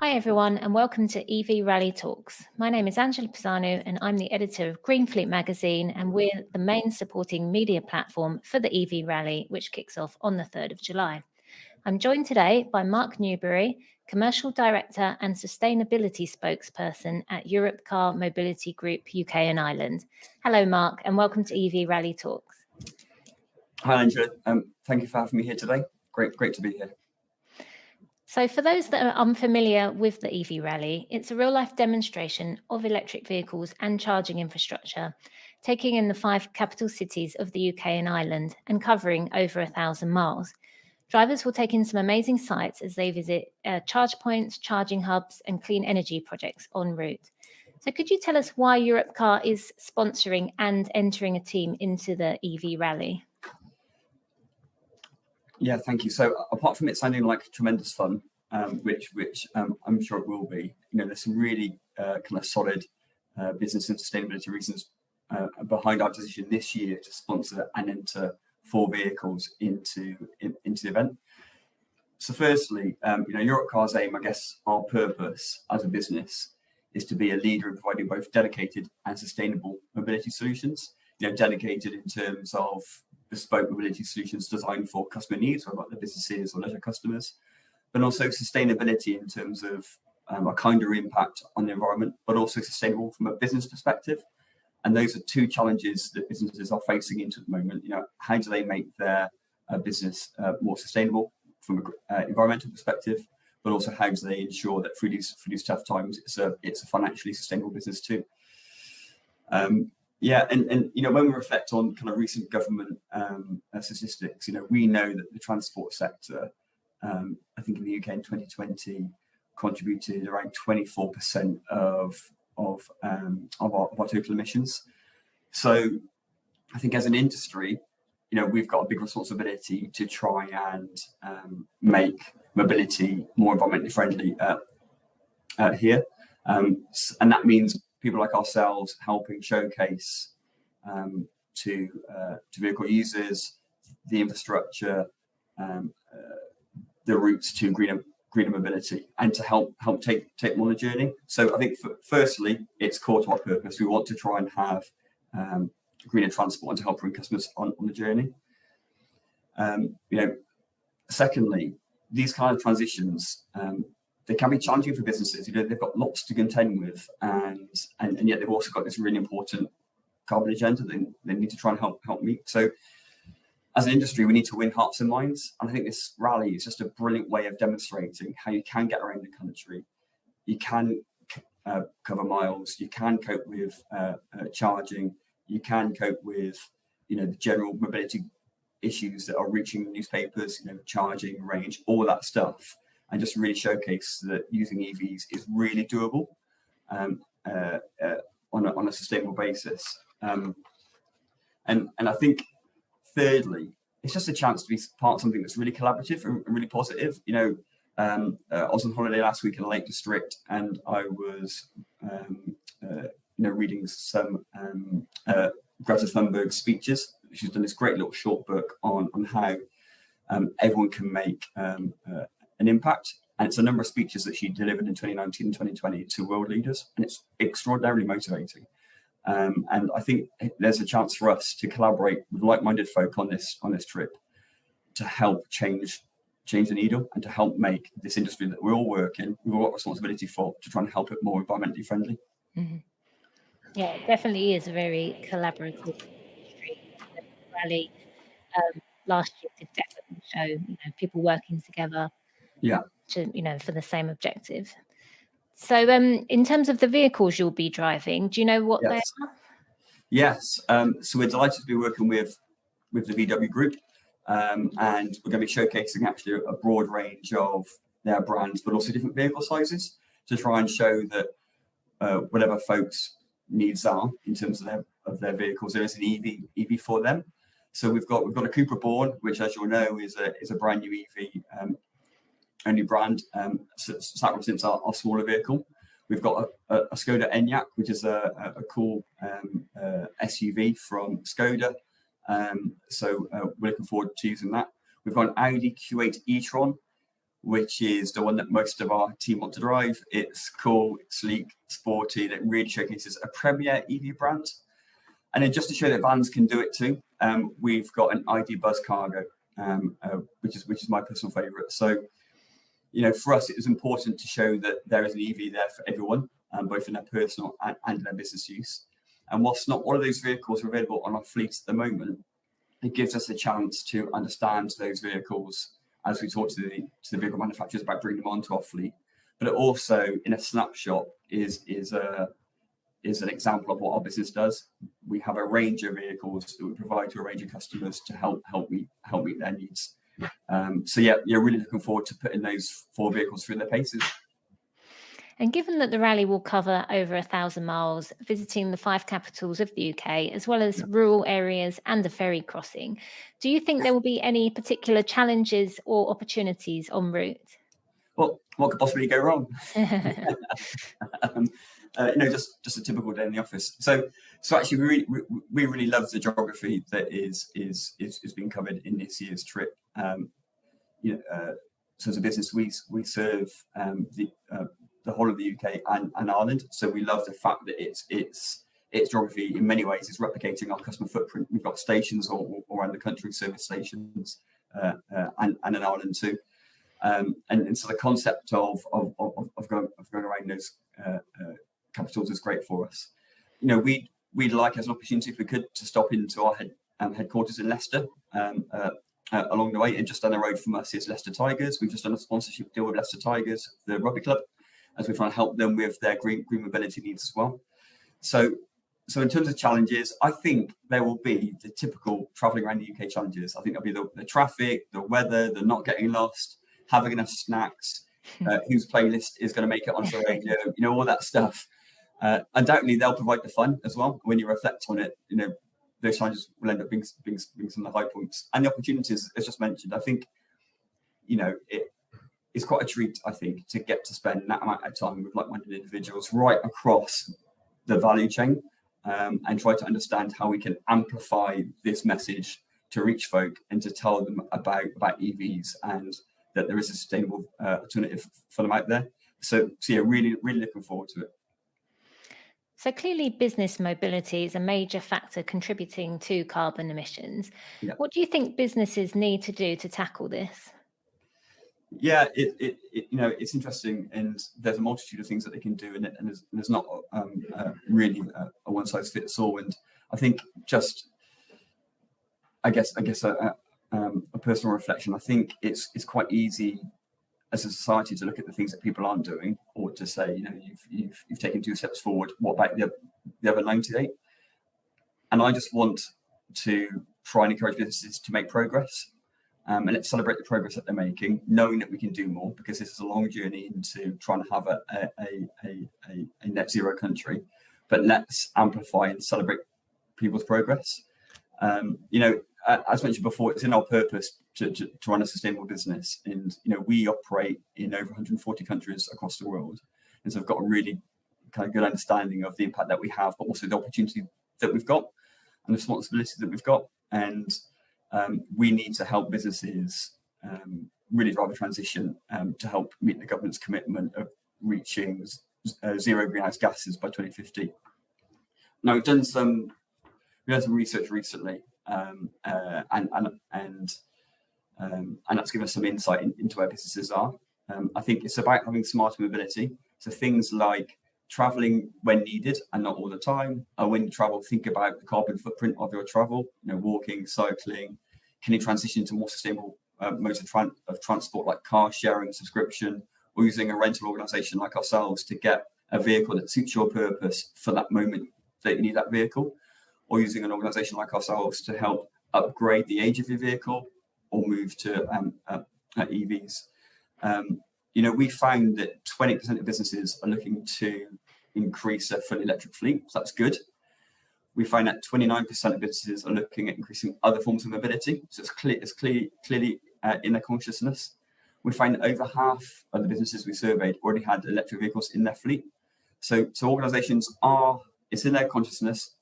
Hi everyone and welcome to EV Rally Talks. My name is Angela Pisano and I'm the editor of Green Fleet magazine, and we're the main supporting media platform for the EV Rally, which kicks off on the 3rd of July. I'm joined today by Mark Newberry, Commercial Director and Sustainability Spokesperson at Europcar Mobility Group UK and Ireland. Hello Mark and welcome to EV Rally Talks. Hi Angela, thank you for having me here today. Great to be here. So for those that are unfamiliar with the EV Rally, it's a real-life demonstration of electric vehicles and charging infrastructure, taking in the 5 capital cities of the UK and Ireland and covering over 1,000 miles. Drivers will take in some amazing sights as they visit charge points, charging hubs and clean energy projects en route. So could you tell us why Europcar is sponsoring and entering a team into the EV Rally? Yeah, thank you. So apart from it sounding like tremendous fun, which I'm sure it will be, there's some really kind of solid business and sustainability reasons behind our decision this year to sponsor and enter 4 vehicles into the event. So firstly, Europcar's aim, I guess our purpose as a business is to be a leader in providing both dedicated and sustainable mobility solutions. Dedicated in terms of bespoke mobility solutions designed for customer needs, whether the businesses or leisure customers, but also sustainability in terms of a kinder impact on the environment, but also sustainable from a business perspective. And those are 2 challenges that businesses are facing into at the moment. How do they make their business more sustainable from an environmental perspective, but also how do they ensure that through these tough times, it's a financially sustainable business too. And when we reflect on kind of recent government statistics, we know that the transport sector, I think in the UK in 2020, contributed around 24% of our total emissions. So I think as an industry, we've got a big responsibility to try and make mobility more environmentally friendly here, and that means people like ourselves helping showcase to vehicle users the infrastructure, the routes to greener mobility, and to help take them on the journey. So I think firstly, it's core to our purpose. We want to try and have greener transport and to help bring customers on the journey. Secondly, these kind of transitions, they can be challenging for businesses. They've got lots to contend with, and yet they've also got this really important carbon agenda they need to try and help meet. So as an industry, we need to win hearts and minds. And I think this rally is just a brilliant way of demonstrating how you can get around the country. You can cover miles. You can cope with charging. You can cope with, the general mobility issues that are reaching newspapers, charging, range, all that stuff. And just really showcase that using EVs is really doable on a sustainable basis. And I think, thirdly, it's just a chance to be part of something that's really collaborative and really positive. I was on holiday last week in the Lake District, and I was, reading some Greta Thunberg's speeches. She's done this great little short book on how everyone can make an impact, and it's a number of speeches that she delivered in 2019 and 2020 to world leaders, and it's extraordinarily motivating. And I think there's a chance for us to collaborate with like-minded folk on this trip to help change the needle and to help make this industry that we all work in, we've all got responsibility for, to try and help it more environmentally friendly. Mm-hmm. Yeah, it definitely is a very collaborative industry. The rally last year did definitely show people working together. Yeah. To for the same objective. So in terms of the vehicles you'll be driving, do you know what they are? Yes. So we're delighted to be working with the VW Group, and we're going to be showcasing actually a broad range of their brands, but also different vehicle sizes to try and show that whatever folks' needs are in terms of their vehicles, there is an EV for them. So we've got a Cooper Born, which, as you'll know, is a brand new EV only brand. So that represents our smaller vehicle. We've got a Skoda Enyaq, which is a cool SUV from Skoda. So we're looking forward to using that. We've got an Audi Q8 e-tron, which is the one that most of our team want to drive. It's cool, it's sleek, sporty, and it really showcases a premier EV brand. And then just to show that vans can do it too, we've got an ID Buzz Cargo, which is my personal favourite. So, for us, it was important to show that there is an EV there for everyone, both in their personal and their business use. And whilst not all of those vehicles are available on our fleet at the moment, it gives us a chance to understand those vehicles as we talk to the vehicle manufacturers about bringing them onto our fleet. But it also, in a snapshot, is an example of what our business does. We have a range of vehicles that we provide to a range of customers to help meet their needs. Really looking forward to putting those 4 vehicles through their paces. And given that the rally will cover over 1,000 miles, visiting the 5 capitals of the UK, as well as rural areas and a ferry crossing, do you think there will be any particular challenges or opportunities en route? Well, what could possibly go wrong? Just a typical day in the office. So actually, we really love the geography that is being covered in this year's trip. So as a business, we serve the whole of the UK and Ireland. So we love the fact that its geography in many ways is replicating our customer footprint. We've got stations all around the country, service stations, and in Ireland too. And so the concept of going around those capitals is great for us. We'd like as an opportunity, if we could, to stop into our headquarters in Leicester along the way. And just down the road from us is Leicester Tigers. We've just done a sponsorship deal with Leicester Tigers, the rugby club, as we're trying to help them with their green mobility needs as well. So in terms of challenges, I think there will be the typical travelling around the UK challenges. I think there'll be the traffic, the weather, the not getting lost, having enough snacks, whose playlist is going to make it onto the radio, all that stuff. Undoubtedly, they'll provide the fun as well. When you reflect on it, those challenges will end up being some of the high points. And the opportunities, as just mentioned, I think, it's quite a treat, I think, to get to spend that amount of time with like-minded individuals right across the value chain, and try to understand how we can amplify this message to reach folk and to tell them about EVs and that there is a sustainable alternative for them out there. So really, really looking forward to it. So clearly business mobility is a major factor contributing to carbon emissions. Yeah. What do you think businesses need to do to tackle this? Yeah, it's interesting, and there's a multitude of things that they can do, and there's not really a one size fits all. And I think I guess a personal reflection. I think it's quite easy as a society to look at the things that people aren't doing, or to say, you've taken 2 steps forward. What about the other 98? And I just want to try and encourage businesses to make progress. And let's celebrate the progress that they're making, knowing that we can do more, because this is a long journey into trying to have a net zero country. But let's amplify and celebrate people's progress. As mentioned before, it's in our purpose to run a sustainable business, and we operate in over 140 countries across the world, and so I've got a really kind of good understanding of the impact that we have, but also the opportunity that we've got and the responsibility that we've got. And we need to help businesses really drive a transition to help meet the government's commitment of reaching zero greenhouse gases by 2050. Now, we've done some research recently, and that's given us some insight into where businesses are. I think it's about having smarter mobility. So things like traveling when needed and not all the time. When you travel, think about the carbon footprint of your travel. Walking, cycling. Can you transition to more sustainable modes of transport, like car sharing, subscription, or using a rental organisation like ourselves to get a vehicle that suits your purpose for that moment that you need that vehicle, or using an organisation like ourselves to help upgrade the age of your vehicle or move to EVs. We found that 20% of businesses are looking to increase their fully electric fleet. So that's good. We find that 29% of businesses are looking at increasing other forms of mobility. So it's clearly in their consciousness. We find that over half of the businesses we surveyed already had electric vehicles in their fleet. So organisations it's in their consciousness.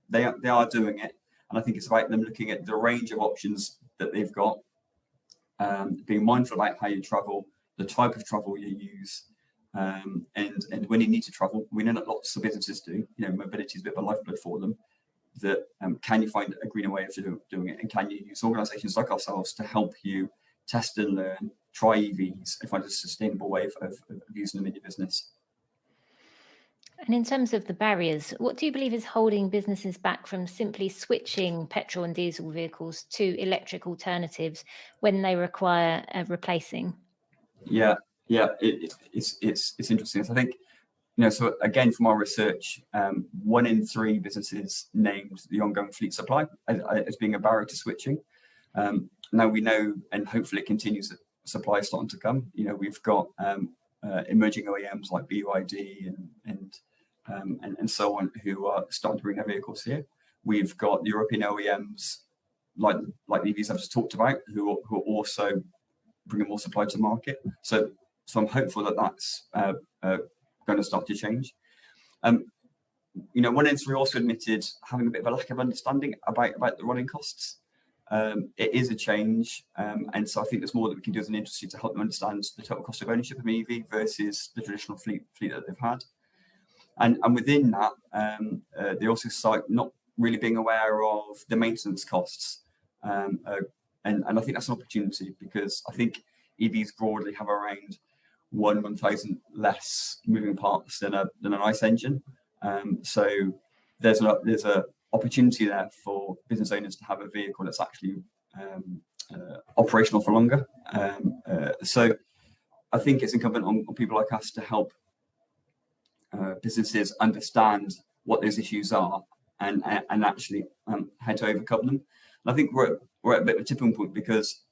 They are doing it. And I think it's about them looking at the range of options that they've got being mindful about how you travel, the type of travel you use, and when you need to travel. We know that lots of businesses do. Mobility is a bit of a lifeblood for them. That can you find a greener way of doing it, and can you use organisations like ourselves to help you test and learn, try EVs, and find a sustainable way of using them in your business. And in terms of the barriers, what do you believe is holding businesses back from simply switching petrol and diesel vehicles to electric alternatives when they require replacing? Yeah, it's interesting. So I think, so again, from our research, 1 in 3 businesses named the ongoing fleet supply as being a barrier to switching. Now we know, and hopefully it continues, that supply is starting to come. We've got emerging OEMs like BYD and so on, who are starting to bring their vehicles here. We've got the European OEMs like the EVs I've just talked about, who are also bringing more supply to the market. So I'm hopeful that that's going to start to change. 1 in 3 also admitted having a bit of a lack of understanding about the running costs. It is a change, and so I think there's more that we can do as an industry to help them understand the total cost of ownership of an EV versus the traditional fleet that they've had. And within that, they also cite not really being aware of the maintenance costs. And I think that's an opportunity, because I think EVs broadly have around 1,000 less moving parts than an ICE engine. So there's a opportunity there for business owners to have a vehicle that's actually operational for longer. So I think it's incumbent on people like us to help businesses understand what those issues are and actually how to overcome them. And I think we're at a bit of a tipping point, because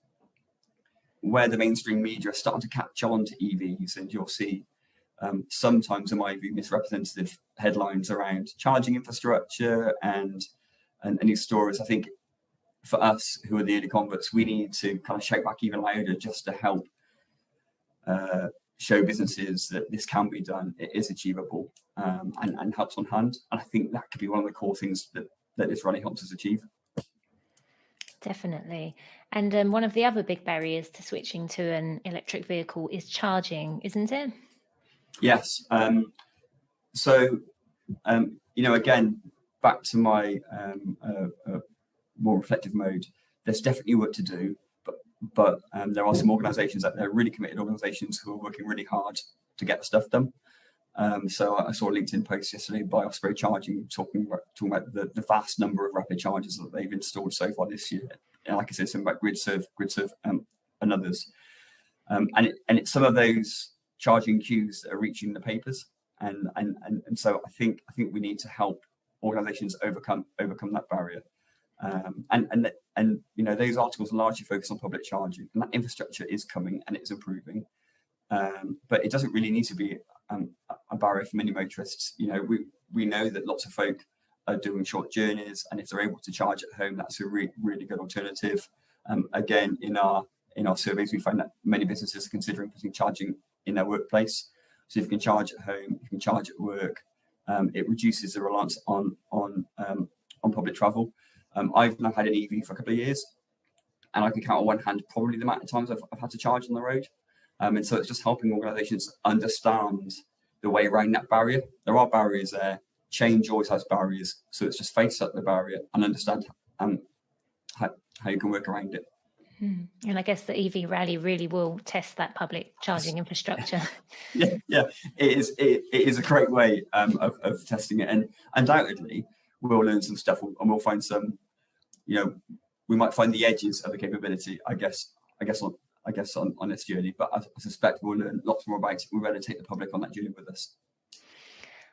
where the mainstream media are starting to catch on to EVs, and you'll see sometimes, in my view, misrepresentative headlines around charging infrastructure and these stories. I think for us, who are the early converts, we need to kind of shout back even louder, just to help show businesses that this can be done, it is achievable, and helps on hand. And I think that could be one of the core things that this rally helps us achieve. Definitely. And one of the other big barriers to switching to an electric vehicle is charging, isn't it? Yes. So, again, back to my more reflective mode, there's definitely work to do, but there are some organisations out there, really committed organisations, who are working really hard to get the stuff done. So I saw a LinkedIn post yesterday by Osprey Charging talking about the vast number of rapid chargers that they've installed so far this year. And like I said, something about GridServe, and others. And it's some of those charging queues that are reaching the papers. And so I think we need to help organisations overcome that barrier. And those articles are largely focused on public charging, and that infrastructure is coming and it's improving. But it doesn't really need to be a barrier for many motorists. We know that lots of folk are doing short journeys, and if they're able to charge at home, that's a really good alternative. Again, in our surveys, we find that many businesses are considering putting charging in their workplace. So if you can charge at home, you can charge at work. It reduces the reliance on public travel. I've now had an EV for a couple of years, and I can count on one hand probably the amount of times I've had to charge on the road. And so it's just helping organisations understand the way around that barrier. There are barriers there. Change always has barriers. So it's just face up the barrier and understand how you can work around it. And I guess the EV rally really will test that public charging infrastructure. Yeah, it is a great way of testing it, and undoubtedly we'll learn some stuff, and we'll find some. We might find the edges of the capability. I guess on this journey, but I suspect we'll learn lots more about it. We're ready to take the public on that journey with us.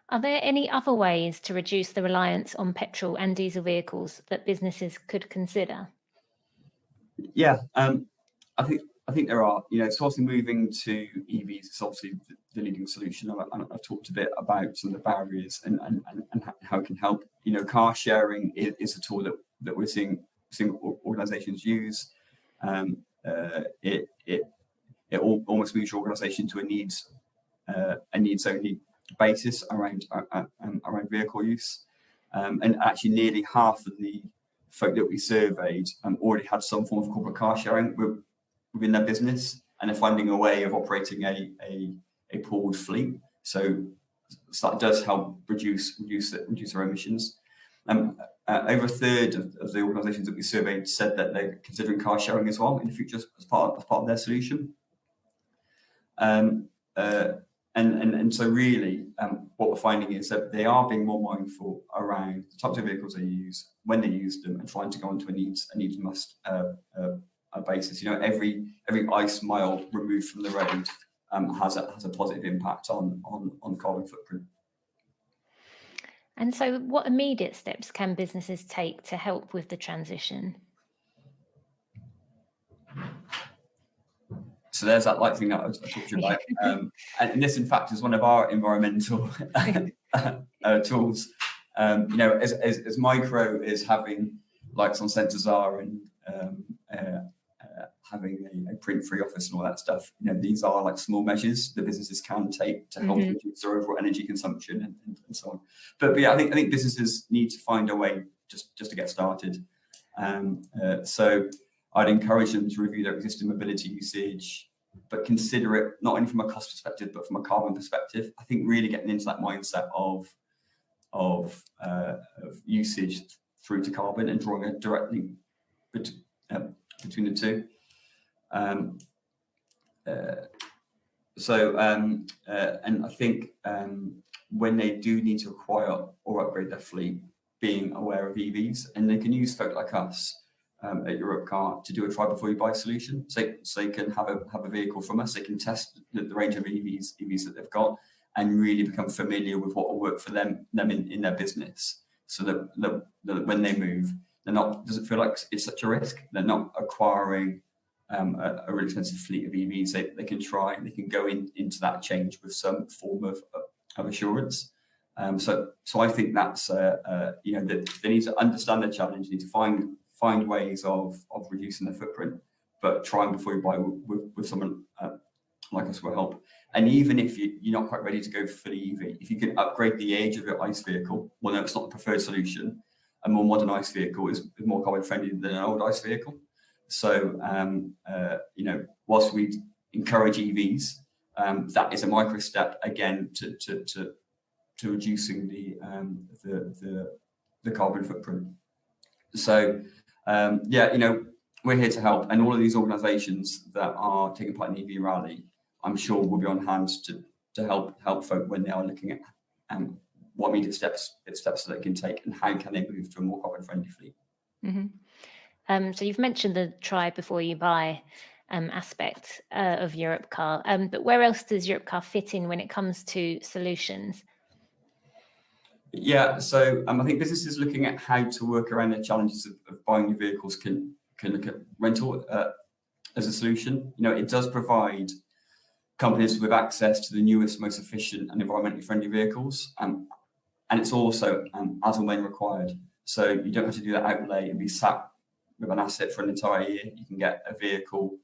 Are there any other ways to reduce the reliance on petrol and diesel vehicles that businesses could consider? Yeah, I think there are. So obviously moving to EVs is obviously the leading solution. I've talked a bit about some of the barriers and how it can help. Car sharing is a tool that we're seeing organisations use. It almost moves your organisation to a needs only basis around vehicle use, and actually nearly half of the folk that we surveyed already had some form of corporate car sharing. within their business, and they're finding a way of operating a pooled fleet. So that does help reduce their emissions. Over a third of the organisations that we surveyed said that they're considering car sharing as well in the future as part of their solution. And so really, what we're finding is that they are being more mindful around the types of vehicles they use, when they use them, and trying to go onto a needs must basis. Every ice mile removed from the road has a positive impact on carbon footprint. And so what immediate steps can businesses take to help with the transition? So there's that light thing that I talked to you about. And this, in fact, is one of our environmental tools. As micro as having lights on sensors are, and having a print-free office and all that stuff, these are like small measures that businesses can take to help reduce their overall energy consumption and so on. But yeah, I think businesses need to find a way just to get started. So I'd encourage them to review their existing mobility usage, but consider it not only from a cost perspective, but from a carbon perspective. I think really getting into that mindset of usage through to carbon and drawing a direct link between the two. And I think when they do need to acquire or upgrade their fleet, being aware of EVs, and they can use folk like us at Europcar to do a try before you buy solution. So they can have a vehicle from us. They can test the range of EVs that they've got, and really become familiar with what will work for them in their business, so that when they move, doesn't feel like it's such a risk. They're not acquiring a really expensive fleet of EVs. They can go into that change with some form of assurance. So I think that's that they need to understand their challenge, need to find ways of reducing their footprint, but trying before you buy with someone like us will help. And even if you're not quite ready to go for the EV, if you can upgrade the age of your ICE vehicle, well, no, it's not the preferred solution. A more modern ICE vehicle is more carbon friendly than an old ICE vehicle. So, whilst we encourage EVs, that is a micro step again to reducing the carbon footprint. So, we're here to help, and all of these organisations that are taking part in the EV rally, I'm sure will be on hand to help folk when they are looking at what immediate steps that they can take, and how can they move to a more carbon friendly fleet. Mm-hmm. So you've mentioned the try before you buy aspect of Europcar, but where else does Europcar fit in when it comes to solutions? Yeah, so I think businesses looking at how to work around the challenges of buying new vehicles can look at rental as a solution. It does provide companies with access to the newest, most efficient and environmentally friendly vehicles, and it's also as and when required. So you don't have to do that outlay and be sat with an asset for an entire year. You can get a vehicle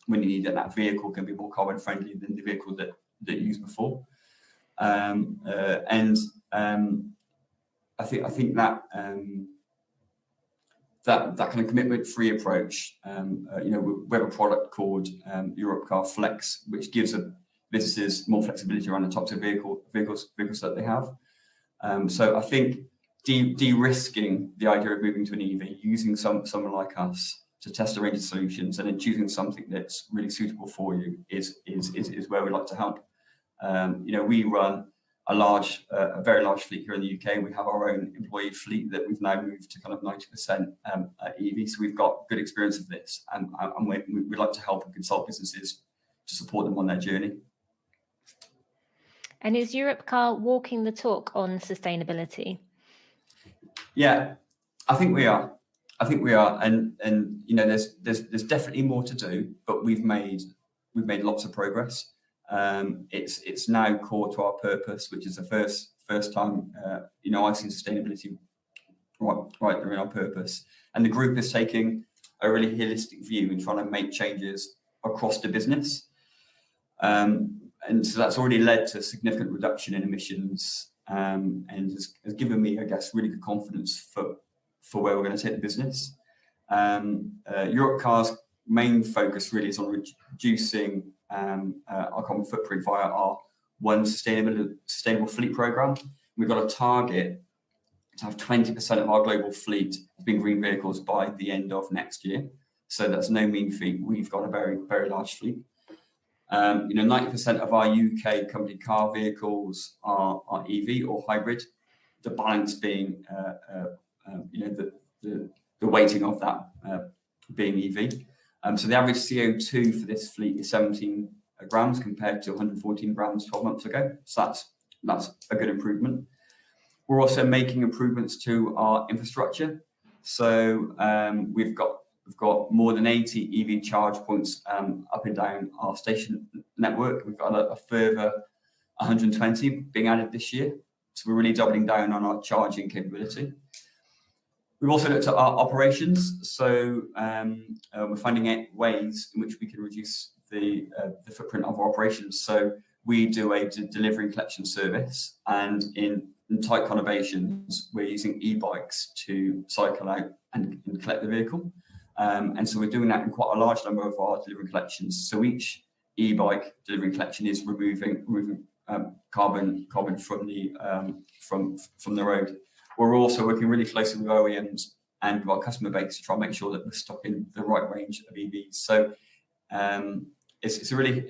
when you need it. That vehicle can be more carbon friendly than the vehicle that you used before. I think that that kind of commitment-free approach. We have a product called Europcar Flex, which gives businesses more flexibility around the types of vehicles that they have. So I think de-risking the idea of moving to an EV, using someone like us to test a range of solutions, and then choosing something that's really suitable for you is where we like to help. We run a very large fleet here in the UK. We have our own employee fleet that we've now moved to kind of 90% EV. So we've got good experience of this, and we like to help and consult businesses to support them on their journey. And is Europcar walking the talk on sustainability? Yeah, I think we are. And there's definitely more to do, but we've made lots of progress. It's now core to our purpose, which is the first time I've seen sustainability right in our purpose. And the group is taking a really holistic view and trying to make changes across the business. And so that's already led to a significant reduction in emissions, and has given me, I guess, really good confidence for where we're going to take the business. Europcar's main focus really is on reducing our carbon footprint via our One Sustainable Fleet program. We've got a target to have 20% of our global fleet being green vehicles by the end of next year. So that's no mean feat. We've got a very, very large fleet. 90% of our UK company car vehicles are EV or hybrid. The balance being, the weighting of that being EV. So the average CO2 for this fleet is 17 grams compared to 114 grams 12 months ago. So that's a good improvement. We're also making improvements to our infrastructure. So we've got more than 80 EV charge points up and down our station network. We've got a further 120 being added this year. So we're really doubling down on our charging capability. We've also looked at our operations. So we're finding ways in which we can reduce the footprint of our operations. So we do a delivery and collection service, and in tight conurbations, we're using e-bikes to cycle out and collect the vehicle. And so we're doing that in quite a large number of our delivery and collections. So each e-bike delivery and collection is removing carbon from the road. We're also working really closely with OEMs and with our customer base to try and make sure that we're stocking the right range of EVs. So it's a really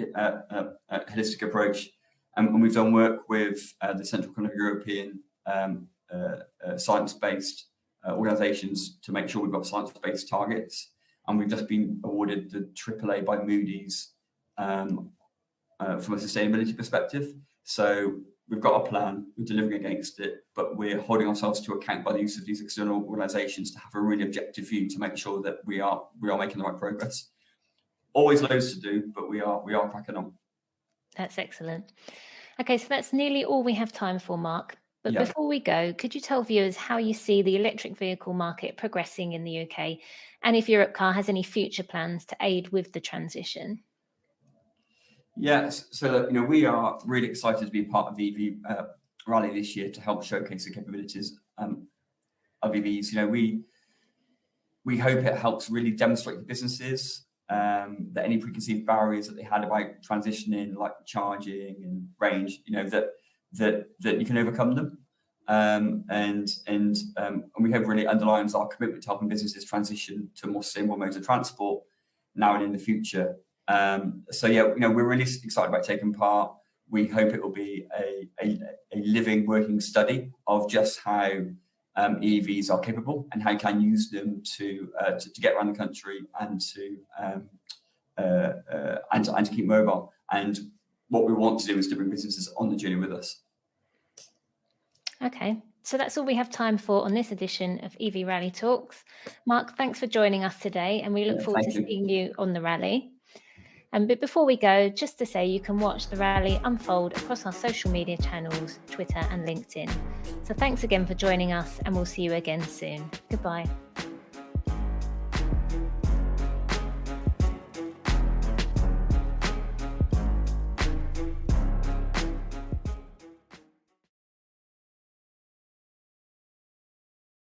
holistic approach. And we've done work with the Central kind of European science-based organisations to make sure we've got science-based targets. And we've just been awarded the AAA by Moody's from a sustainability perspective. So we've got a plan, we're delivering against it, but we're holding ourselves to account by the use of these external organisations to have a really objective view to make sure that we are making the right progress. Always loads to do, but we are cracking on. That's excellent. Okay, so that's nearly all we have time for, Mark. But before we go, could you tell viewers how you see the electric vehicle market progressing in the UK, and if Europcar has any future plans to aid with the transition? Yes, so we are really excited to be part of the EV rally this year to help showcase the capabilities of EVs. We hope it helps really demonstrate to businesses that any preconceived barriers that they had about transitioning, like charging and range, that you can overcome them. And we hope really underlines our commitment to helping businesses transition to more sustainable modes of transport now and in the future. We're really excited about taking part. We hope it will be a living, working study of just how EVs are capable and how you can use them to get around the country and to keep mobile. And what we want to do is to bring businesses on the journey with us. Okay, so that's all we have time for on this edition of EV Rally Talks. Mark, thanks for joining us today, and we look forward to seeing you on the rally. But before we go, just to say you can watch the rally unfold across our social media channels, Twitter and LinkedIn. So thanks again for joining us, and we'll see you again soon. Goodbye.